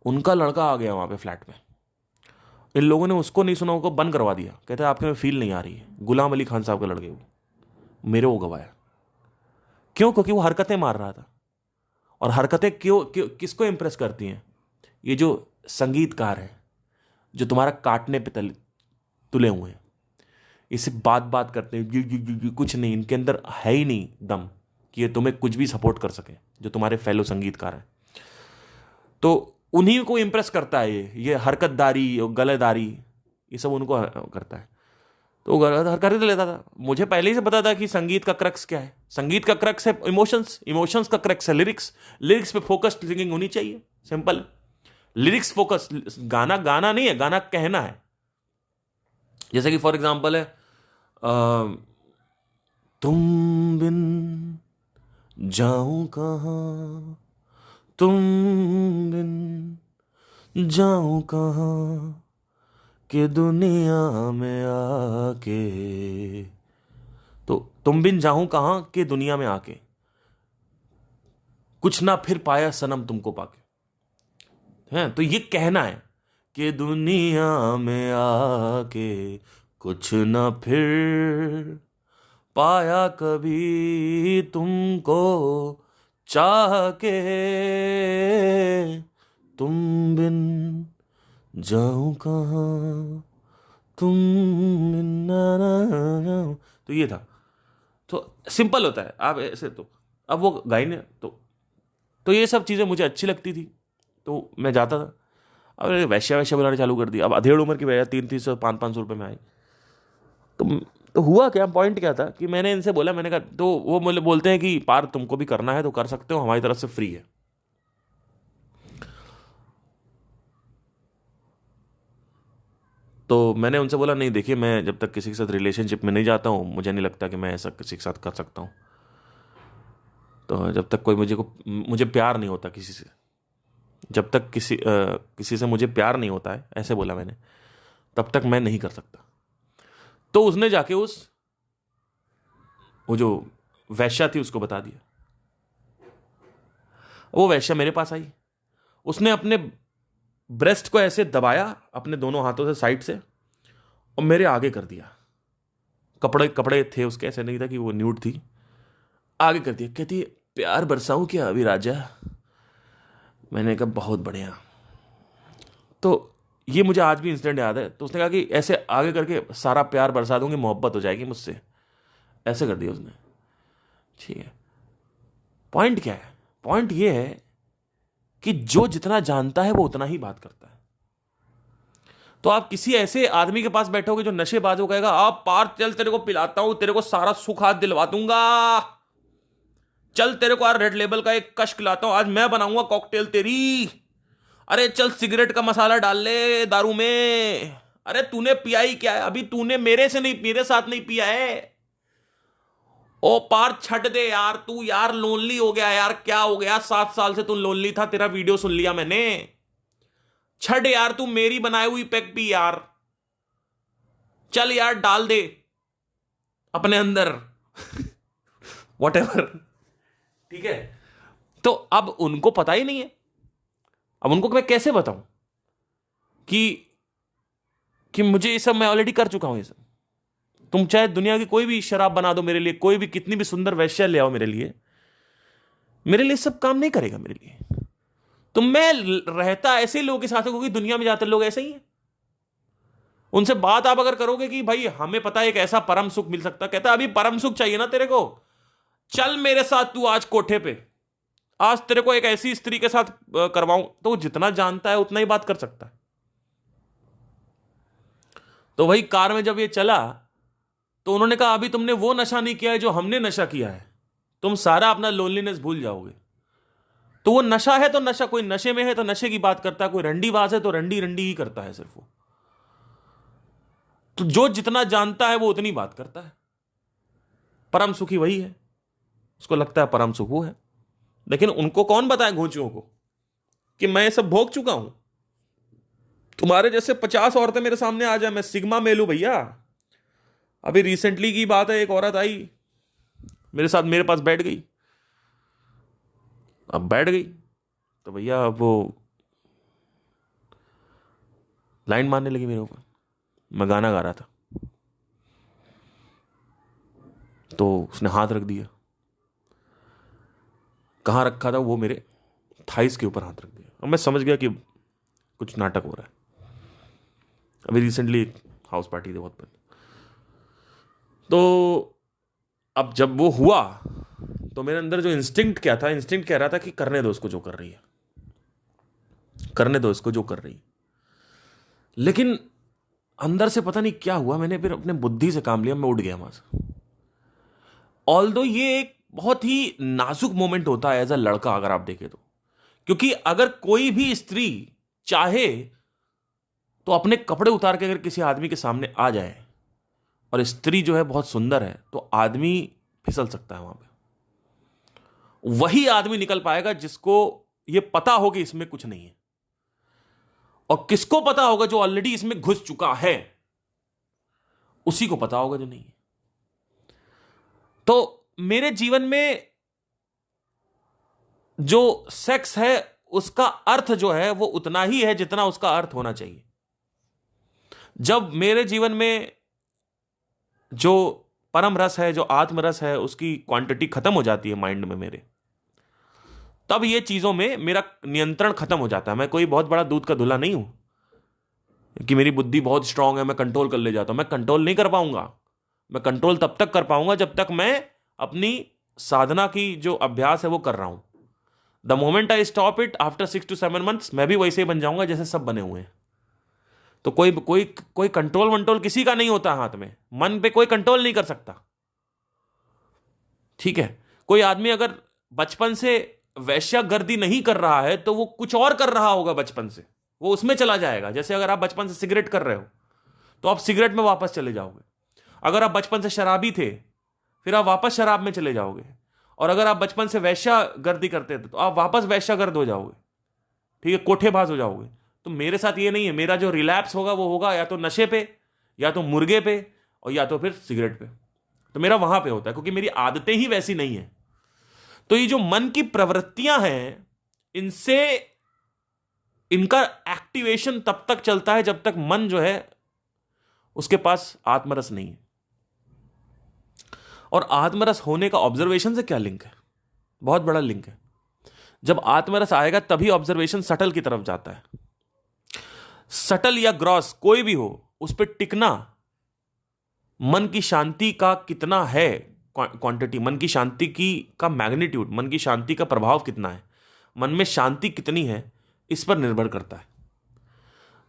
उनका लड़का आ गया वहाँ पे फ्लैट में। इन लोगों ने उसको नहीं सुना, उनको बंद करवा दिया। कहते हैं आपके में फील नहीं आ रही है। गुलाम अली खान साहब के लड़के को, मेरे को गवाया। क्यों? क्योंकि वो हरकतें मार रहा था। और हरकतें क्यों किसको इंप्रेस करती हैं? ये जो संगीतकार है, जो तुम्हारा काटने पे तुले हुए हैं, ये सिर्फ बात बात करते हैं, कुछ नहीं, इनके अंदर है ही नहीं दम कि ये तुम्हें कुछ भी सपोर्ट कर सके, जो तुम्हारे फेलो संगीतकार हैं। तो उन्हीं को इंप्रेस करता है ये हरकतदारी और गलेदारी, ये सब उनको करता है। तो वो कर लेता था। मुझे पहले ही से पता था कि संगीत का क्रक्स क्या है। संगीत का क्रक्स है इमोशंस, इमोशंस का क्रक्स है लिरिक्स, लिरिक्स पे फोकस्ड सिंगिंग होनी चाहिए, सिंपल। लिरिक्स फोकस, गाना गाना नहीं है, गाना कहना है। जैसे कि फॉर एग्जांपल है तुम बिन जाऊं कहां, तुम बिन जाऊं कहां कि दुनिया में आके, तो तुम बिन जाऊं कहां कि दुनिया में आके, कुछ ना फिर पाया सनम तुमको पाके। है तो ये कहना है कि दुनिया में आके कुछ ना फिर पाया कभी तुमको चाह के, तुम बिन जाऊं कहां, तुम बिन ना ना जाऊं। तो ये था। तो सिंपल होता है आप ऐसे। तो अब वो गायने तो ये सब चीज़ें मुझे अच्छी लगती थी, तो मैं जाता था। अब वैश्या वैश्या बुलाने चालू कर दिया। अब अधेड़ उम्र की वजह 300 500 रुपये में आई। तो तो हुआ क्या, पॉइंट क्या था कि मैंने इनसे बोला, मैंने कहा, तो वो मुझे बोलते हैं कि पार तुमको भी करना है तो कर सकते हो, हमारी तरफ से फ्री है। तो मैंने उनसे बोला नहीं देखिए, मैं जब तक किसी के साथ रिलेशनशिप में नहीं जाता हूँ मुझे नहीं लगता कि मैं ऐसा किसी के साथ कर सकता हूँ। तो जब तक कोई मुझे प्यार नहीं होता किसी से, जब तक किसी से मुझे प्यार नहीं होता है, ऐसे बोला मैंने, तब तक मैं नहीं कर सकता। तो उसने जाके वो जो वैश्या थी उसको बता दिया। वो वैश्या मेरे पास आई, उसने अपने ब्रेस्ट को ऐसे दबाया अपने दोनों हाथों से साइड से और मेरे आगे कर दिया। कपड़े कपड़े थे उसके, ऐसे नहीं था कि वो न्यूड थी। आगे कर दिया, कहती प्यार बरसाऊं क्या अभी राजा। मैंने कहा बहुत बढ़िया। तो ये मुझे आज भी इंसिडेंट याद है। तो उसने कहा कि ऐसे आगे करके सारा प्यार बरसा दूंगी, मोहब्बत हो जाएगी मुझसे, ऐसे कर दिया उसने। ठीक है, पॉइंट क्या है? पॉइंट ये है कि जो जितना जानता है वो उतना ही बात करता है। तो आप किसी ऐसे आदमी के पास बैठोगे जो नशेबाज हो, कहेगा आप पार चल तेरे को पिलाता हूं, तेरे को सारा सुख हाथ दिलवा दूंगा, चल तेरे को यार रेड लेबल का एक कश खिलाता हूं, आज मैं बनाऊंगा कॉकटेल तेरी, अरे चल सिगरेट का मसाला डाल ले दारू में, अरे तूने पिया ही क्या है अभी, तूने मेरे साथ नहीं पिया है, ओ पार छट दे यार, तू यार लोनली हो गया यार, क्या हो गया, 7 साल से तू लोनली था, तेरा वीडियो सुन लिया मैंने, छट यार, तू मेरी बनाई हुई पैक पी यार, चल यार डाल दे अपने अंदर वॉट एवर। ठीक है, तो अब उनको पता ही नहीं है। अब उनको मैं कैसे बताऊं कि मुझे ये सब मैं ऑलरेडी कर चुका हूं। ये सब तुम चाहे दुनिया की कोई भी शराब बना दो मेरे लिए, कोई भी कितनी भी सुंदर वैश्या ले आओ मेरे लिए सब काम नहीं करेगा मेरे लिए। तो मैं रहता ऐसे लोगों के साथ हूं क्योंकि दुनिया में ज्यादातर लोग ऐसे ही हैं। उनसे बात आप अगर करोगे कि भाई हमें पता है एक ऐसा परम सुख मिल सकता, कहता अभी परम सुख चाहिए ना तेरे को, चल मेरे साथ तू आज कोठे पे, आज तेरे को एक ऐसी स्त्री के साथ करवाऊं। तो वो जितना जानता है उतना ही बात कर सकता है। तो वही कार में जब ये चला तो उन्होंने कहा अभी तुमने वो नशा नहीं किया है जो हमने नशा किया है, तुम सारा अपना लोनलीनेस भूल जाओगे। तो वो नशा है तो नशा, कोई नशे में है तो नशे की बात करता है, कोई रंडीबाज है तो रंडी रंडी ही करता है सिर्फ वो। तो जो जितना जानता है वो उतनी बात करता है। परम सुखी वही है, उसको लगता है परम सुख वो है। लेकिन उनको कौन बताए घोंचियों को कि मैं ये सब भोग चुका हूं। तुम्हारे जैसे 50 औरतें मेरे सामने आ जाए, मैं सिग्मा मेल हूं भैया। अभी रिसेंटली की बात है, एक औरत आई मेरे साथ, मेरे पास बैठ गई। अब बैठ गई तो भैया वो लाइन मारने लगी मेरे ऊपर। मैं गाना गा रहा था तो उसने हाथ रख दिया। कहाँ रखा था वो, मेरे थाइस के ऊपर हाथ रख दिया। अब मैं समझ गया कि कुछ नाटक हो रहा है। अभी रिसेंटली एक हाउस पार्टी थी बहुत बड़ी। तो अब जब वो हुआ तो मेरे अंदर जो इंस्टिंक्ट क्या था, इंस्टिंक्ट कह रहा था कि करने दो उसको जो कर रही है, करने दो इसको जो कर रही है। लेकिन अंदर से पता नहीं क्या हुआ, मैंने फिर अपने बुद्धि से काम लिया, मैं उठ गया वहां से। ऑल्दो ये एक बहुत ही नाजुक मोमेंट होता है एज अ लड़का, अगर आप देखें तो, क्योंकि अगर कोई भी स्त्री चाहे तो अपने कपड़े उतार के अगर किसी आदमी के सामने आ जाए और स्त्री जो है बहुत सुंदर है, तो आदमी फिसल सकता है वहां पे। वही आदमी निकल पाएगा जिसको यह पता हो कि इसमें कुछ नहीं है, और किसको पता होगा? जो ऑलरेडी इसमें घुस चुका है, उसी को पता होगा जो नहीं है। तो मेरे जीवन में जो सेक्स है उसका अर्थ जो है वो उतना ही है जितना उसका अर्थ होना चाहिए। जब मेरे जीवन में जो परम रस है, जो आत्म रस है, उसकी क्वांटिटी खत्म हो जाती है माइंड में मेरे, तब ये चीजों में मेरा नियंत्रण खत्म हो जाता है। मैं कोई बहुत बड़ा दूध का धुला नहीं हूं कि मेरी बुद्धि बहुत स्ट्रांग है, मैं कंट्रोल कर ले जाता हूं। मैं कंट्रोल नहीं कर पाऊंगा। मैं कंट्रोल तब तक कर पाऊंगा जब तक मैं अपनी साधना की जो अभ्यास है वो कर रहा हूं। The moment I stop it after 6 to 7 months, मैं भी वैसे ही बन जाऊंगा जैसे सब बने हुए हैं। तो कोई कोई कोई कंट्रोल वंट्रोल किसी का नहीं होता हाथ में। मन पे कोई कंट्रोल नहीं कर सकता, ठीक है। कोई आदमी अगर बचपन से वैश्यागर्दी नहीं कर रहा है तो वो कुछ और कर रहा होगा बचपन से, वो उसमें चला जाएगा। जैसे अगर आप बचपन से सिगरेट कर रहे हो तो आप सिगरेट में वापस चले जाओगे। अगर आप बचपन से शराबी थे फिर आप वापस शराब में चले जाओगे। और अगर आप बचपन से वैश्यागर्दी करते थे तो आप वापस वैश्यागर्द हो जाओगे, ठीक है, कोठेबाज हो जाओगे। तो मेरे साथ ये नहीं है। मेरा जो रिलैप्स होगा वो होगा या तो नशे पे, या तो मुर्गे पे, और या तो फिर सिगरेट पे। तो मेरा वहां पे होता है क्योंकि मेरी आदतें ही वैसी नहीं है। तो ये जो मन की प्रवृत्तियां हैं, इनसे इनका एक्टिवेशन तब तक चलता है जब तक मन जो है उसके पास आत्मरस नहीं है। और आत्मरस होने का ऑब्जर्वेशन से क्या लिंक है? बहुत बड़ा लिंक है। जब आत्मरस आएगा तभी ऑब्जर्वेशन सटल की तरफ जाता है। सटल या ग्रॉस कोई भी हो, उस पर टिकना मन की शांति का कितना है, क्वांटिटी, मन की शांति की का मैग्नीट्यूड, मन की शांति का प्रभाव कितना है, मन में शांति कितनी है, इस पर निर्भर करता है।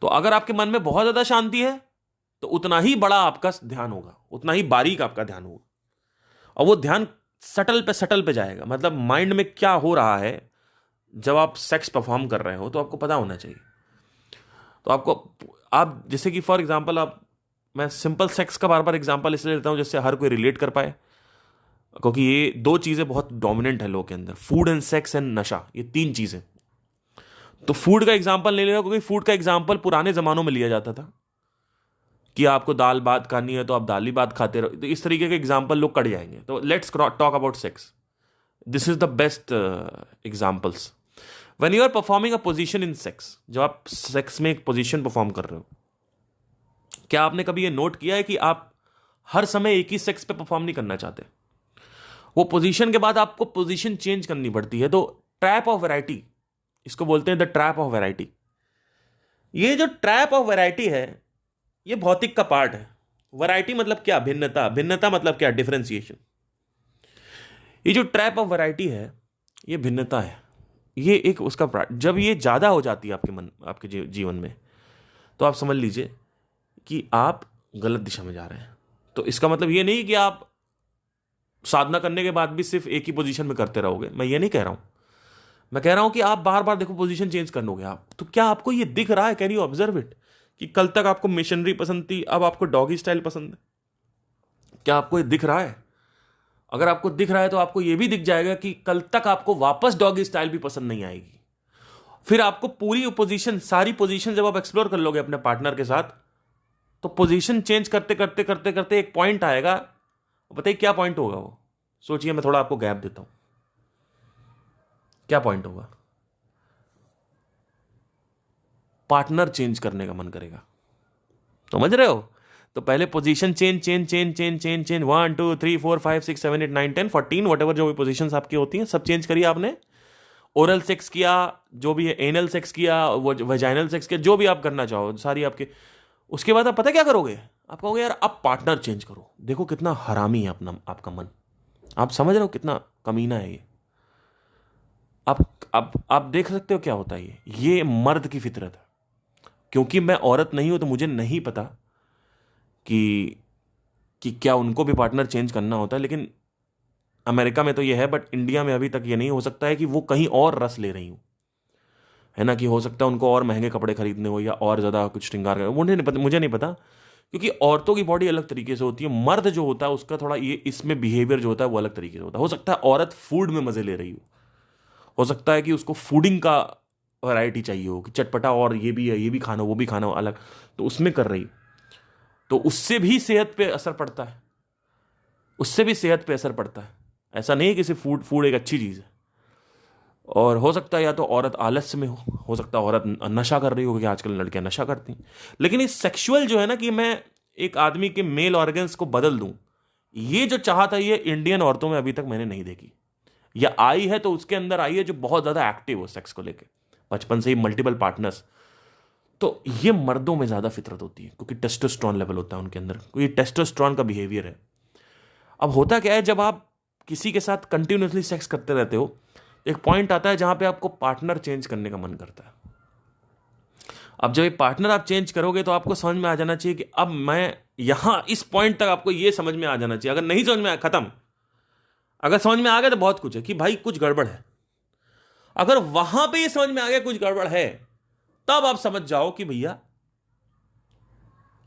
तो अगर आपके मन में बहुत ज्यादा शांति है तो उतना ही बड़ा आपका ध्यान होगा, उतना ही बारीक आपका ध्यान होगा, और वो ध्यान सटल पे जाएगा। मतलब माइंड में क्या हो रहा है जब आप सेक्स परफॉर्म कर रहे हो तो आपको पता होना चाहिए। तो आप जैसे कि फॉर एग्जांपल, मैं सिंपल सेक्स का बार बार एग्जांपल इसलिए लेता हूं जिससे हर कोई रिलेट कर पाए, क्योंकि ये दो चीजें बहुत डोमिनेंट है लोगों के अंदर, फूड एंड सेक्स एंड नशा, ये तीन चीजें। तो फूड का एग्जांपल ले लेना, क्योंकि फूड का एग्जांपल पुराने जमानों में लिया जाता था कि आपको दाल भात खानी है तो आप दाल ही भात खाते रहो। तो इस तरीके के एग्जांपल लोग कट जाएंगे। तो let's talk about sex. This is the best examples. When you are performing a position in sex, जब आप सेक्स में एक पोजीशन परफॉर्म कर रहे हो, क्या आपने कभी ये नोट किया है कि आप हर समय एक ही सेक्स पे परफॉर्म नहीं करना चाहते? वो पोजीशन के बाद आपको पोजीशन चेंज करनी पड़ती है। तो ट्रैप ऑफ वैरायटी, इसको बोलते हैं द ट्रैप ऑफ वैरायटी। ये जो ट्रैप ऑफ वैरायटी है ये भौतिक का पार्ट है। वैरायटी मतलब क्या? भिन्नता। भिन्नता मतलब क्या? डिफरेंशिएशन। ये जो ट्रैप ऑफ वैरायटी है ये भिन्नता है। ये एक उसका पार्ट, जब ये ज्यादा हो जाती है आपके जीवन में, तो आप समझ लीजिए कि आप गलत दिशा में जा रहे हैं। तो इसका मतलब ये नहीं कि आप साधना करने के बाद भी सिर्फ एक ही पोजीशन में करते रहोगे, मैं ये नहीं कह रहा हूं। मैं कह रहा हूं कि आप बार बार देखो पोजीशन चेंज कर लोगे आप। तो क्या आपको ये दिख रहा है, कैन यू ऑब्जर्व इट, कि कल तक आपको मिशनरी पसंद थी, अब आपको डॉगी स्टाइल पसंद है? क्या आपको ये दिख रहा है? अगर आपको दिख रहा है तो आपको ये भी दिख जाएगा कि कल तक आपको वापस डॉगी स्टाइल भी पसंद नहीं आएगी। फिर आपको पूरी पोजीशन, सारी पोजीशन जब आप एक्सप्लोर कर लोगे अपने पार्टनर के साथ, तो पोजीशन चेंज करते करते करते करते एक पॉइंट आएगा। बताइए क्या पॉइंट होगा वो? सोचिए, मैं थोड़ा आपको गैप देता हूं। क्या पॉइंट होगा? पार्टनर चेंज करने का मन करेगा। समझ रहे हो? तो पहले position change change change change change change 1 2 3 4 5 6 7 8 9 10 14 what ever जो भी पोजीशंस आपकी होती हैं सब चेंज करिए आपने। ओरल सेक्स किया, जो भी है, एनल सेक्स किया, वो वेजाइनल सेक्स किया, जो भी आप करना चाहो सारी आपके। उसके बाद आप पता क्या करोगे? आप कहोगे यार अब पार्टनर चेंज करो। देखो कितना हरामी है अपना आपका मन। आप समझ रहे हो कितना कमीना है ये? आप देख सकते हो क्या होता है ये मर्द की फितरत है। क्योंकि मैं औरत नहीं हूं तो मुझे नहीं पता कि क्या उनको भी पार्टनर चेंज करना होता है। लेकिन अमेरिका में तो ये है, बट इंडिया में अभी तक ये नहीं हो सकता है कि वो कहीं और रस ले रही हूँ, है ना, कि हो सकता है उनको और महंगे कपड़े खरीदने हो या और ज़्यादा कुछ श्रृंगार करना, मुझे नहीं पता, क्योंकि औरतों की बॉडी अलग तरीके से होती है, मर्द जो होता है उसका थोड़ा ये इसमें बिहेवियर जो होता है वो अलग तरीके से होता है। हो सकता है औरत फूड में मज़े ले रही हो सकता है कि उसको फूडिंग का वैरायटी चाहिए हो, कि चटपटा और ये भी है, ये भी खाना, वो भी खाना अलग, तो उसमें कर रही, तो उससे भी सेहत पे असर पड़ता है, उससे भी सेहत पे असर पड़ता है। ऐसा नहीं है कि सिर्फ फूड एक अच्छी चीज़ है। और हो सकता है या तो औरत आलस्य में हो सकता है औरत नशा कर रही हो, क्योंकि आजकल लड़कियां नशा करती हैं। लेकिन इस सेक्सुअल जो है ना, कि मैं एक आदमी के मेल ऑर्गन्स को बदल दूं, ये जो चाहत है ये इंडियन औरतों में अभी तक मैंने नहीं देखी, या आई है तो उसके अंदर आई है जो बहुत ज़्यादा एक्टिव हो सेक्स को लेके, बचपन से ही मल्टीपल पार्टनर्स। तो ये मर्दों में ज़्यादा फितरत होती है, क्योंकि टेस्टोस्टेरोन लेवल होता है उनके अंदर, क्योंकि टेस्टोस्टेरोन का बिहेवियर है। अब होता क्या है, जब आप किसी के साथ कंटिन्यूसली सेक्स करते रहते हो, एक पॉइंट आता है जहां पे आपको पार्टनर चेंज करने का मन करता है। अब जब एक पार्टनर आप चेंज करोगे तो आपको समझ में आ जाना चाहिए कि अब मैं यहां इस पॉइंट तक आपको यह समझ में आ जाना चाहिए। अगर नहीं समझ में आया, खत्म। अगर समझ में आ गया तो बहुत कुछ है कि भाई कुछ गड़बड़ है। अगर वहां पे ये समझ में आ गया कुछ गड़बड़ है, तब आप समझ जाओ कि भैया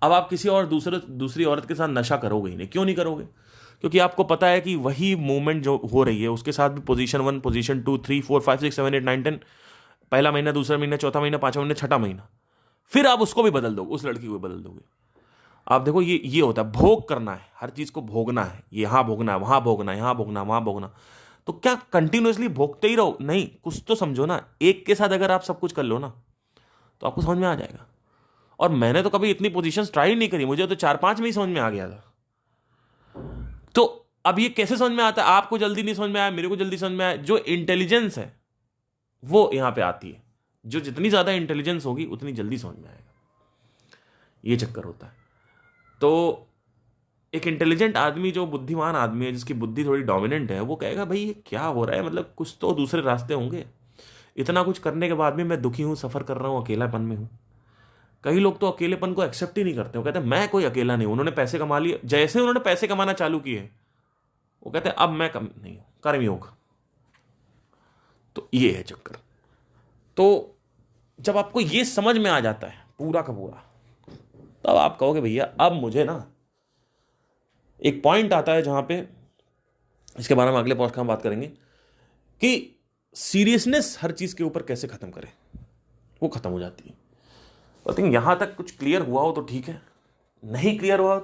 अब आप किसी और दूसरी औरत के साथ नशा करोगे ही नहीं। क्यों नहीं करोगे? क्योंकि आपको पता है कि वही मूवमेंट जो हो रही है उसके साथ भी पोजीशन 1, पोजीशन 2, 3, 4, 5, 6, 7, 8, 9, 10, पहला महीना, दूसरा महीना, चौथा महीना, पांचवा महीना, छठा महीना, फिर आप उसको भी बदल दोगे, उस लड़की को भी बदल दोगे। आप देखो ये होता है, भोग करना है, हर चीज को भोगना है, यहां भोगना है, वहां भोगना है, यहां भोगना, वहां भोगना। तो क्या कंटिन्यूसली भोगते ही रहो? नहीं, कुछ तो समझो ना। एक के साथ अगर आप सब कुछ कर लो ना तो आपको समझ में आ जाएगा। और मैंने तो कभी इतनी पोजीशंस ट्राई नहीं करी, मुझे तो 4-5 में ही समझ में आ गया था। तो अब ये कैसे समझ में आता है? आपको जल्दी नहीं समझ में आया, मेरे को जल्दी समझ में आया। जो इंटेलिजेंस है वो यहां पे आती है, जो जितनी ज्यादा इंटेलिजेंस होगी उतनी जल्दी समझ में आएगा, ये चक्कर होता है। तो एक इंटेलिजेंट आदमी, जो बुद्धिमान आदमी है, जिसकी बुद्धि थोड़ी डोमिनेंट है, वो कहेगा भाई ये क्या हो रहा है, मतलब कुछ तो दूसरे रास्ते होंगे। इतना कुछ करने के बाद भी मैं दुखी हूं, सफर कर रहा हूं, अकेलापन में हूं। कई लोग तो अकेलेपन को एक्सेप्ट ही नहीं करते, वो कहते हैं मैं कोई अकेला नहीं हूं। उन्होंने पैसे कमा लिए, जैसे उन्होंने पैसे कमाना चालू किए वो कहते हैं अब मैं कम नहीं हूं, कर्मयोग। तो ये है चक्कर। तो जब आपको ये समझ में आ जाता है पूरा का पूरा, तब आप कहोगे भैया अब मुझे ना, एक पॉइंट आता है जहां पे, इसके बारे में अगले पॉडकास्ट में बात करेंगे, कि सीरियसनेस हर चीज के ऊपर कैसे खत्म करें, वो खत्म हो जाती है। आई थिंक यहां तक कुछ क्लियर हुआ हो तो ठीक है, नहीं क्लियर हुआ